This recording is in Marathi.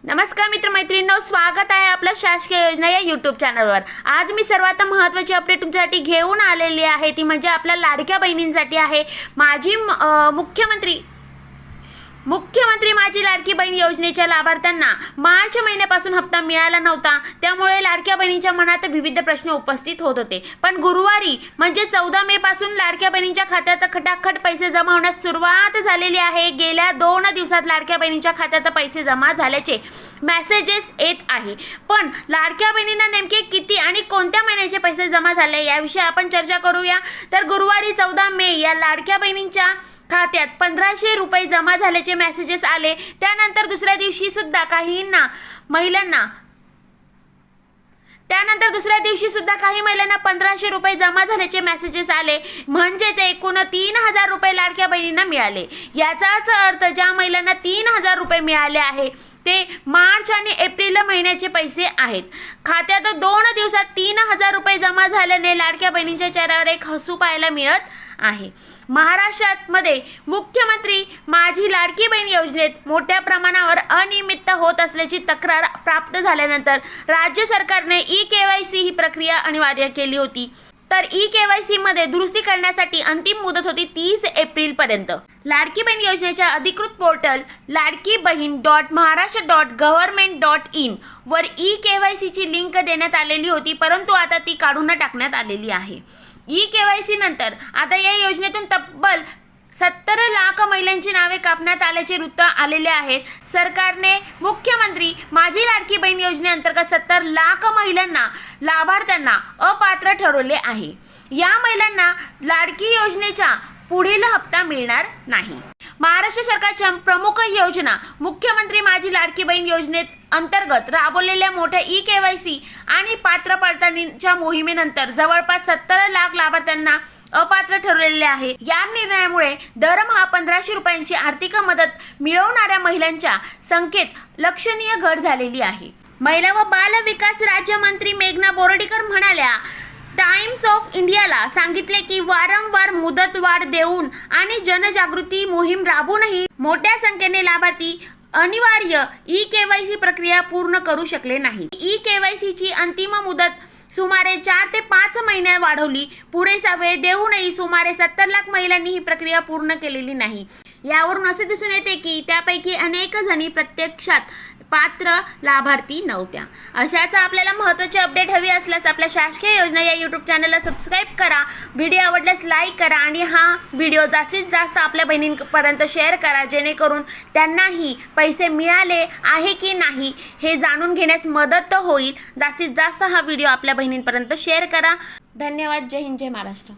नमस्कार मित्रमैत्रिणींनो, स्वागत आहे आपलं शासकीय योजना या यूट्यूब चॅनलवर। आज मी सर्वात महत्त्वाची अपडेट तुमच्यासाठी घेऊन आलेली आहे, ती म्हणजे आपल्या लाडक्या बहिणींसाठी आहे। मुख्यमंत्री माझी लाडकी बहीण योजनेच्या लाभार्थ्यांना मार्च महिन्यापासून हप्ता मिळाला नव्हता, त्यामुळे लाडक्या बहिणींच्या मनात विविध प्रश्न उपस्थित होत होते। पण गुरुवारी म्हणजे 14 मे पासून लाडक्या बहिणींच्या खात्यात खटाखट पैसे जमा होण्यास सुरुवात झालेली आहे। गेल्या 2 दिवसात लाडक्या बहिणींच्या खात्यात पैसे जमा झाल्याचे मेसेजेस येत आहे, पण लाडक्या बहिणींना नेमके किती आणि कोणत्या महिन्याचे पैसे जमा झाले याविषयी आपण चर्चा करूया। तर गुरुवारी 14 मे या लाडक्या बहिणींच्या खात्यात 1500 रुपये जमा झाल्याचे मेसेजेस आले। त्यानंतर दुसऱ्या दिवशी सुद्धा काही महिलांना 1500 रुपये जमा झाल्याचे मेसेजेस आले, म्हणजेच एकूण 3000 रुपये लाडक्या बहिणींना मिळाले। याचाच अर्थ ज्या महिलांना 3000 रुपये मिळाले आहे ते मार्च आणि एप्रिल महिन्याचे पैसे आहेत। खात्यात 2 दिवसात 3000 रुपये जमा झाल्याने लाडक्या बहिणींच्या चेहऱ्यावर एक हसू पाहायला मिळत आहे। महाराष्ट्रामध्ये मुख्यमंत्री माझी लाडकी बहीण योजनेत मोठ्या प्रमाणावर अनियमितता होत असल्याची तक्रार प्राप्त झाल्यानंतर राज्य सरकारने ई-केवायसी ही प्रक्रिया अनिवार्य केली होती। तर ई-केवायसी मध्ये दुरुस्ती करण्यासाठी अंतिम मुदत होती 30 एप्रिल पर्यंत। लाडकी बहीण योजनेच्या अधिकृत पोर्टल ladkibahin.maharashtra.government.in वर ई-केवायसी ची लिंक देण्यात आलेली होती, परंतु आता ती काढून टाकण्यात आलेली आहे। ई-केवायसी नंतर आता या योजनेतून तब्बल 70 लाख महिलांची नावे कापण्यात आल्याचे वृत्त आलेले आहे। सरकारने मुख्यमंत्री माझी लाडकी बहीण योजनेअंतर्गत 70 लाख लाभार्थ्यांना अपात्र ठरवले आहे। या महिलांना लाडकी योजनेच्या पुढील हप्ता मिळणार नाही। महाराष्ट्र सरकारच्या प्रमुख योजना मुख्यमंत्री माझी लाडकी बहीण योजनेत अंतर्गत राबवलेल्या मोठ्या ई-केवायसी आणि पात्र पडताळणीच्या मोहिमेनंतर जवळपास 70 लाख लाभार्थ्यांना अपात्र ठरवलेले आहे। या निर्णयामुळे दरमहा 1500 रुपयांची आर्थिक मदत मिळवणाऱ्या महिलांच्या संख्येत लक्षणीय घट झालेली आहे। महिला व बाल विकास राज्यमंत्री मेघना बोर्डीकर म्हणाल्या, टाइम्स ऑफ इंडियाला सांगितले की वारंवार मुदतवाढ देऊन आणि जनजागृती मोहीम राबवूनही मोठ्या संख्येने लाभार्थी अनिवार्य ई-केवायसी प्रक्रिया पूर्ण करू शकले नाही। ई-केवायसी ची अंतिम मुदत सुमारे 4 ते 5 महिने वाढवली। पुरेसा वेळ देऊनही सुमारे 70 लाख महिलांनी ही प्रक्रिया पूर्ण केलेली नाही। यावरून असे दिसून येते की त्यापैकी अनेक जणी प्रत्यक्षात पात्र लाभार्थी नव्हत्या। अशाच आपल्याला महत्त्वाची अपडेट हवी असल्यास आपल्या शासकीय योजना या यूट्यूब चॅनलला सबस्क्राईब करा, व्हिडिओ आवडल्यास लाईक करा आणि हा व्हिडिओ जास्तीत जास्त आपल्या बहिणींपर्यंत शेअर करा, जेणेकरून त्यांनाही पैसे मिळाले आहे की नाही हे जाणून घेण्यास मदत होईल। जास्तीत जास्त हा व्हिडिओ आपल्या बहिणींपर्यंत शेअर करा। धन्यवाद। जय हिंद, जय महाराष्ट्र।